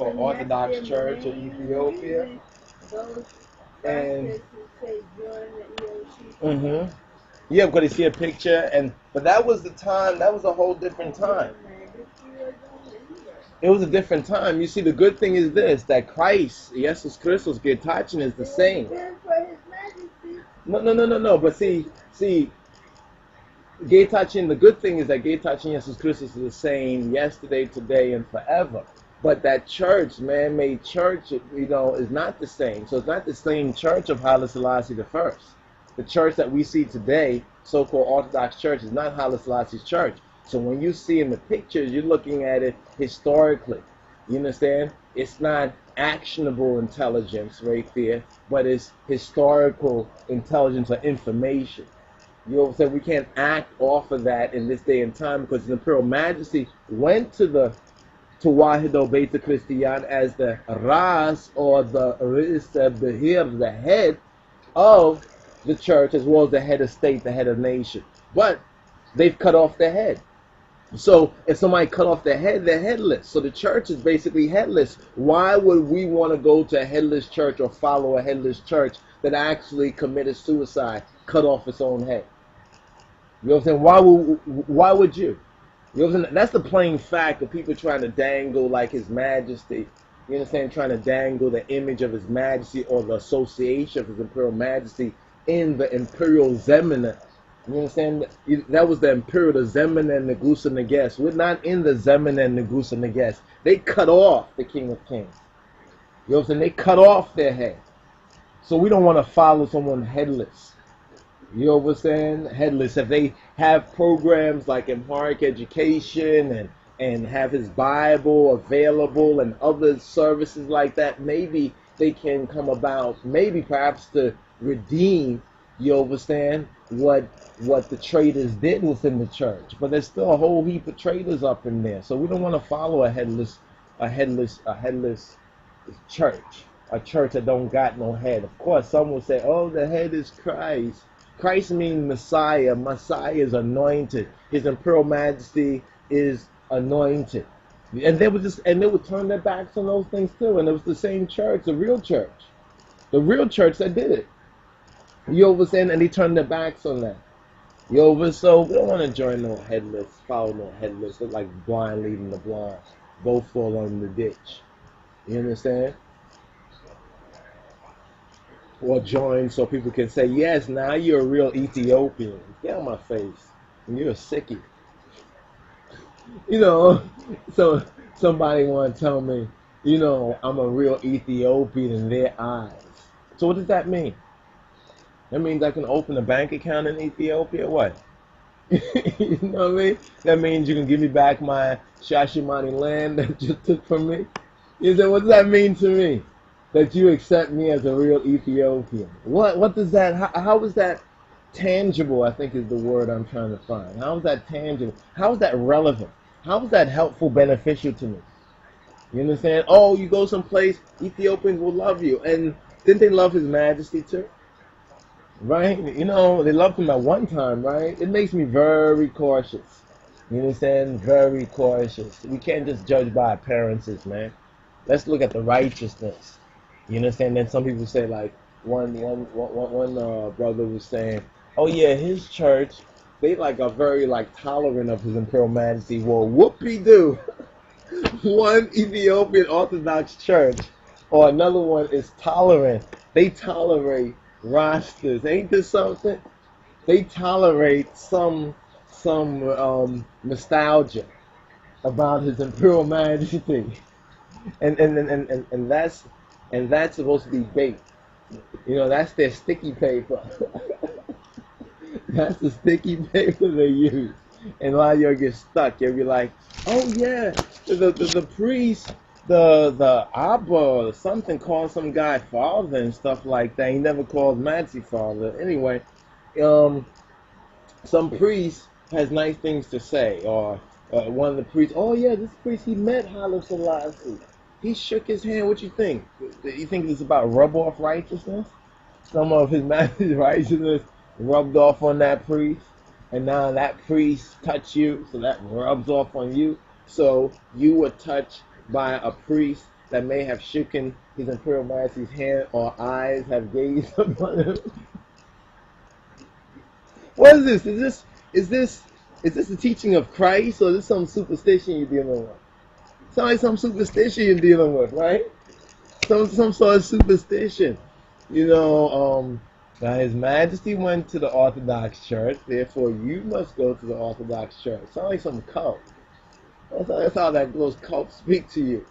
so-called Orthodox Church of Ethiopia. And yeah, because you see a picture, and but that was the time. That was a whole different time. It was a different time. You see, the good thing is this: that Christ, Jesus Christus, Getachin is the same. No. But see, Getachin. The good thing is that Getachin Jesus Christus is the same yesterday, today, and forever. But that church, man-made church, is not the same. So it's not the same church of Haile Selassie the First. The church that we see today, so-called Orthodox Church, is not Haile Selassie's church. So when you see in the pictures, you're looking at it historically. You understand? It's not actionable intelligence right there, but it's historical intelligence or information. You know what I'm saying? We can't act off of that in this day and time because the Imperial Majesty went to Wahido Beta Christian as the Ras or the Ris Behir, the head of the church, as well as the head of state, the head of nation. But they've cut off their head. So if somebody cut off their head, they're headless. So the church is basically headless. Why would we want to go to a headless church or follow a headless church that actually committed suicide, cut off its own head? You know what I'm saying? Why would you? You know what I'm saying? That's the plain fact of people trying to dangle like His Majesty. You understand? Trying to dangle the image of His Majesty or the association of His Imperial Majesty in the Imperial Zemina. You understand? That was the Imperial, the Zemina and Negusa Neges. We're not in the Zemina and Negusa Neges. They cut off the King of Kings. You know what I'm saying? They cut off their head. So we don't want to follow someone headless. You know what I'm saying? Headless. If they have programs like Amharic Education and have his Bible available and other services like that, maybe they can come about, maybe perhaps to redeem, you understand, what the traitors did within the church. But there's still a whole heap of traitors up in there. So we don't want to follow a headless church. A church that don't got no head. Of course, some will say, oh, the head is Christ. Christ means Messiah. Messiah is anointed. His Imperial Majesty is anointed. And they would turn their backs on those things too. And it was the same church, the real church that did it. You understand? And they turned their backs on that. So we don't want to join no headless, follow no headless. Look like blind leading the blind. Both fall in the ditch. You understand? Or join so people can say, yes, now you're a real Ethiopian. Get on my face. And you're a sickie. So somebody want to tell me, I'm a real Ethiopian in their eyes. So what does that mean? That means I can open a bank account in Ethiopia? What? You know what I mean? That means you can give me back my Shashimani land that you took from me? You say, what does that mean to me? That you accept me as a real Ethiopian. What does that, how is that tangible, I think is the word I'm trying to find. How is that tangible? How is that relevant? How is that helpful, beneficial to me? You understand? Oh, you go someplace, Ethiopians will love you. And didn't they love His Majesty too? Right? They loved him at one time, right? It makes me very cautious. You understand? Very cautious. We can't just judge by appearances, man. Let's look at the righteousness. You understand? Then some people say, like, one brother was saying, oh yeah, his church, they are very tolerant of His Imperial Majesty. Well, whoopee-doo. One Ethiopian Orthodox church or another one is tolerant. They tolerate rosters. Ain't this something? They tolerate some nostalgia about His Imperial Majesty. And that's supposed to be bait. That's their sticky paper. That's the sticky paper they use. And a lot of y'all get stuck. You'll be like, oh yeah, the priest, the Abba or something called some guy father and stuff like that. He never called Majesty father. Anyway, some priest has nice things to say. Or one of the priests, oh yeah, this priest, he met Haile Selassie. He shook his hand. What you think? You think it's about rub off righteousness? Some of His Majesty's righteousness rubbed off on that priest, and now that priest touched you, so that rubs off on you. So you were touched by a priest that may have shaken His Imperial Majesty's hand or eyes have gazed upon him. What is this? Is this the teaching of Christ, or is this some superstition you're dealing with? Sounds like some superstition you're dealing with, right? Some sort of superstition. Now His Majesty went to the Orthodox Church, therefore you must go to the Orthodox Church. Sounds like some cult. That's how those cults speak to you.